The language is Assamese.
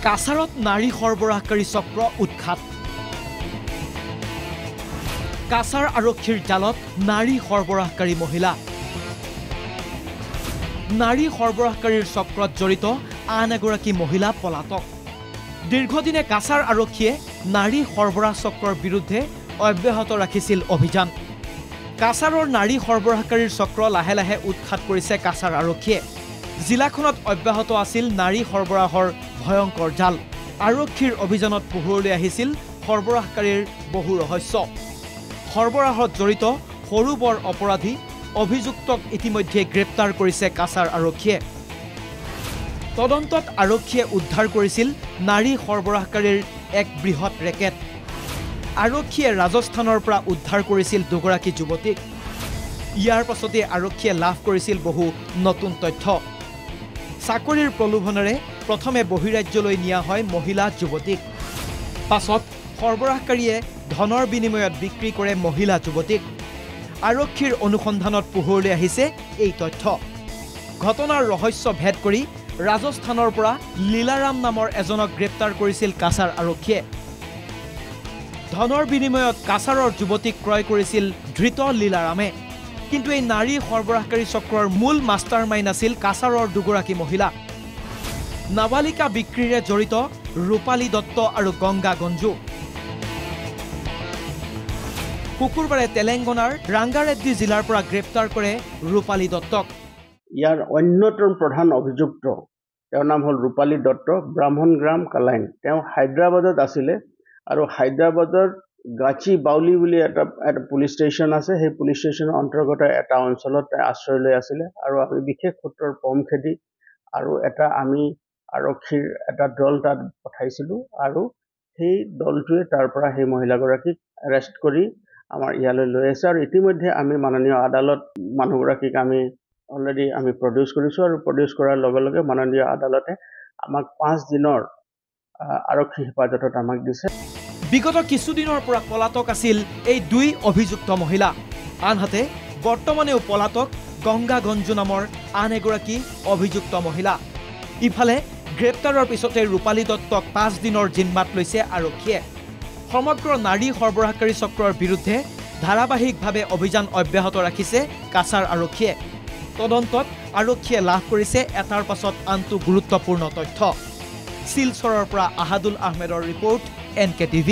কাছাৰত নাৰী সৰবৰাহকাৰী চক্ৰ উৎখাত কাছাৰ আৰক্ষীৰ জালত নাৰী সৰবৰাহকাৰী মহিলা নাৰী সৰবৰাহকাৰীৰ চক্ৰত জড়িত আন এগৰাকী মহিলা পলাতক দীৰ্ঘদিনে কাছাৰ আৰক্ষীয়ে নাৰী সৰবৰাহ চক্ৰৰ বিৰুদ্ধে অব্যাহত ৰাখিছিল অভিযান কাছাৰৰ নাৰী সৰবৰাহকাৰীৰ চক্ৰ লাহে লাহে উৎখাত কৰিছে কাছাৰ আৰক্ষীয়ে জিলাখনত অব্যাহত আছিল নাৰী সৰবৰাহৰ ভয়ংকৰ জাল আৰক্ষীৰ অভিযানত পোহৰলৈ আহিছিল সৰবৰাহকাৰীৰ বহু ৰহস্য সৰবৰাহত জড়িত সৰু বৰ অপৰাধী অভিযুক্তক ইতিমধ্যে গ্ৰেপ্তাৰ কৰিছে কাছাৰ আৰক্ষীয়ে তদন্তত আৰক্ষীয়ে উদ্ধাৰ কৰিছিল নাৰী সৰবৰাহকাৰীৰ এক বৃহৎ ৰেকেট আৰক্ষীয়ে ৰাজস্থানৰ পৰা উদ্ধাৰ কৰিছিল দুগৰাকী যুৱতীক ইয়াৰ পাছতে আৰক্ষীয়ে লাভ কৰিছিল বহু নতুন তথ্য চাকৰিৰ প্ৰলোভনেৰে প্ৰথমে বহিৰাজ্যলৈ নিয়া হয় মহিলা যুৱতীক পাছত সৰবৰাহকাৰীয়ে ধনৰ বিনিময়ত বিক্ৰী কৰে মহিলা যুৱতীক আৰক্ষীৰ অনুসন্ধানত পোহৰলৈ আহিছে এই তথ্য ঘটনাৰ ৰহস্য ভেদ কৰি ৰাজস্থানৰ পৰা লীলাৰাম নামৰ এজনক গ্ৰেপ্তাৰ কৰিছিল কাছাৰ আৰক্ষীয়ে ধনৰ বিনিময়ত কাছাৰৰ যুৱতীক ক্ৰয় কৰিছিল ধৃত লীলাৰামে কিন্তু এই নাৰী সৰবৰাহকাৰী চক্ৰৰ মূল মাষ্টাৰ মাইণ্ড আছিল কাছাৰৰ দুগৰাকী মহিলা নাবালিকা বিক্ৰীৰে জড়িত ৰূপালী দত্ত আৰু গংগা গঞ্জু শুকুৰবাৰে তেলেংগানাৰ ৰাংগাৰেড্ডি জিলাৰ পৰা গ্ৰেপ্তাৰ কৰে ৰূপালী দত্তক ইয়াৰ অন্যতম প্ৰধান অভিযুক্ত তেওঁৰ নাম হ'ল ৰূপালী দত্ত ব্ৰাহ্মণগ্ৰাম কালাইন তেওঁ হায়দৰাবাদত আছিলে আৰু হায়দৰাবাদৰ গাচি বাউলি বুলি এটা পুলিচ ষ্টেচন আছে সেই পুলিচ ষ্টেচনৰ অন্তৰ্গত এটা অঞ্চলত আশ্ৰয় লৈ আছিলে আৰু আমি বিশেষ সূত্ৰৰ পম খেদি আৰু আমি আৰক্ষীৰ এটা দল তাত পঠাইছিলোঁ আৰু সেই দলটোৱে তাৰ পৰা সেই মহিলাগৰাকীক এৰেষ্ট কৰি আমাৰ ইয়ালৈ লৈ আছে আৰু ইতিমধ্যে আমি মাননীয় আদালত মানুহগৰাকীক আমি অলৰেডি আমি প্ৰডিউচ কৰিছোঁ আৰু প্ৰডিউচ কৰাৰ লগে লগে মাননীয় আদালতে আমাক 5 দিনৰ আৰক্ষী হেফাজতত আমাক দিছে বিগত কিছুদিনৰ পৰা পলাতক আছিল এই দুই অভিযুক্ত মহিলা আনহাতে বৰ্তমানেও পলাতক গংগা গঞ্জু নামৰ আন এগৰাকী অভিযুক্ত মহিলা ইফালে গ্ৰেপ্তাৰৰ পিছতে ৰূপালী দত্তক 5 দিনৰ জিম্মাত লৈছে আৰক্ষীয়ে সমগ্ৰ নাৰী সৰবৰাহকাৰী চক্ৰৰ বিৰুদ্ধে ধাৰাবাহিকভাৱে অভিযান অব্যাহত ৰাখিছে কাছাৰ আৰক্ষীয়ে তদন্তত আৰক্ষীয়ে লাভ কৰিছে এটাৰ পাছত আনটো গুৰুত্বপূৰ্ণ তথ্য শিলচৰৰ পৰা আহাদুল আহমেদৰ ৰিপৰ্ট NKTV